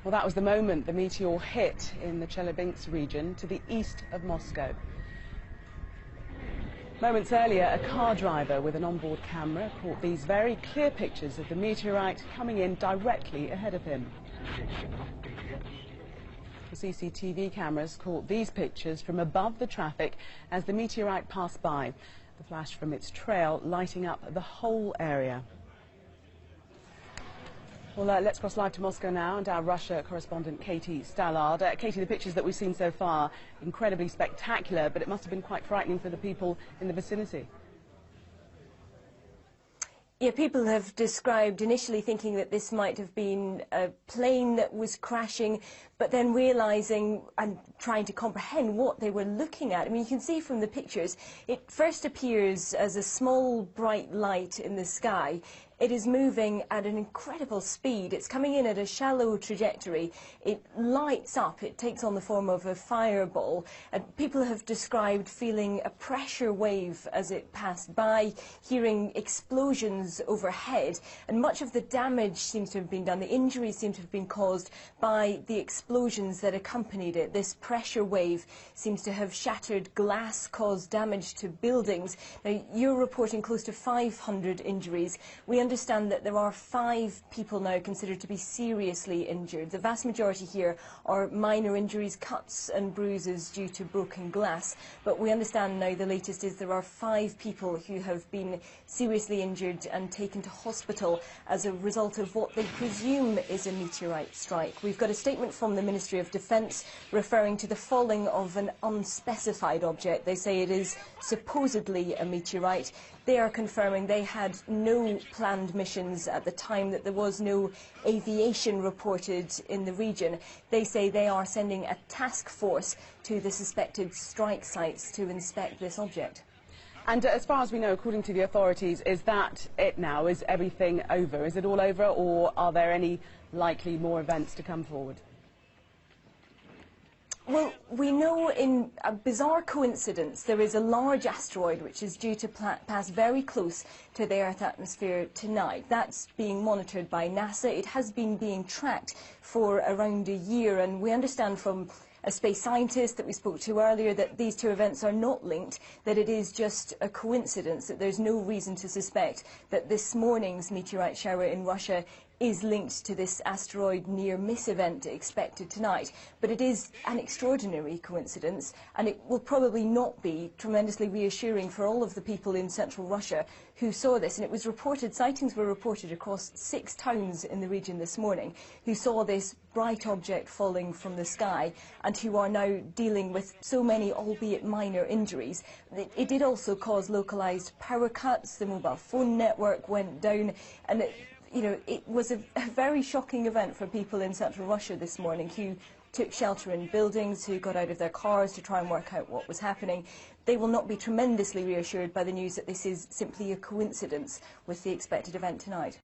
Well, that was the moment the meteor hit in the Chelyabinsk region to the east of Moscow. Moments earlier, a car driver with an onboard camera caught these very clear pictures of the meteorite coming in directly ahead of him. The CCTV cameras caught these pictures from above the traffic as the meteorite passed by. The flash from its trail lighting up the whole area. Well, let's cross live to Moscow now, and our Russia correspondent Katie Stallard. Katie, the pictures that we've seen so far, incredibly spectacular, but it must have been quite frightening for the people in the vicinity. Yeah, people have described initially thinking that this might have been a plane that was crashing, but then realising and trying to comprehend what they were looking at. I mean, you can see from the pictures, it first appears as a small bright light in the sky. It is moving at an incredible speed. It's coming in at a shallow trajectory. It lights up. It takes on the form of a fireball. And people have described feeling a pressure wave as it passed by, hearing explosions overhead. And much of the damage seems to have been done. The injuries seem to have been caused by the explosions that accompanied it. This pressure wave seems to have shattered glass, caused damage to buildings. Now, you're reporting close to 500 injuries. We understand that there are 5 people now considered to be seriously injured. The vast majority here are minor injuries, cuts and bruises due to broken glass. But we understand now the latest is there are 5 people who have been seriously injured and taken to hospital as a result of what they presume is a meteorite strike. We've got a statement from the Ministry of Defence referring to the falling of an unspecified object. They say it is supposedly a meteorite. They are confirming they had no planned missions at the time, that there was no aviation reported in the region. They say they are sending a task force to the suspected strike sites to inspect this object. And as far as we know, according to the authorities, is that it now? Is everything over? Is it all over, or are there any likely more events to come forward? Well, we know in a bizarre coincidence there is a large asteroid which is due to pass very close to the Earth's atmosphere tonight. That's being monitored by NASA. It has been being tracked for around a year, and we understand from a space scientist that we spoke to earlier that these two events are not linked, that it is just a coincidence, that there's no reason to suspect that this morning's meteorite shower in Russia is linked to this asteroid near-miss event expected tonight. But it is an extraordinary coincidence, and it will probably not be tremendously reassuring for all of the people in central Russia who saw this. And it was reported, sightings were reported across 6 towns in the region this morning, who saw this bright object falling from the sky and who are now dealing with so many, albeit minor, injuries. It did also cause localised power cuts. The mobile phone network went down, and it was a very shocking event for people in central Russia this morning who took shelter in buildings, who got out of their cars to try and work out what was happening. They will not be tremendously reassured by the news that this is simply a coincidence with the expected event tonight.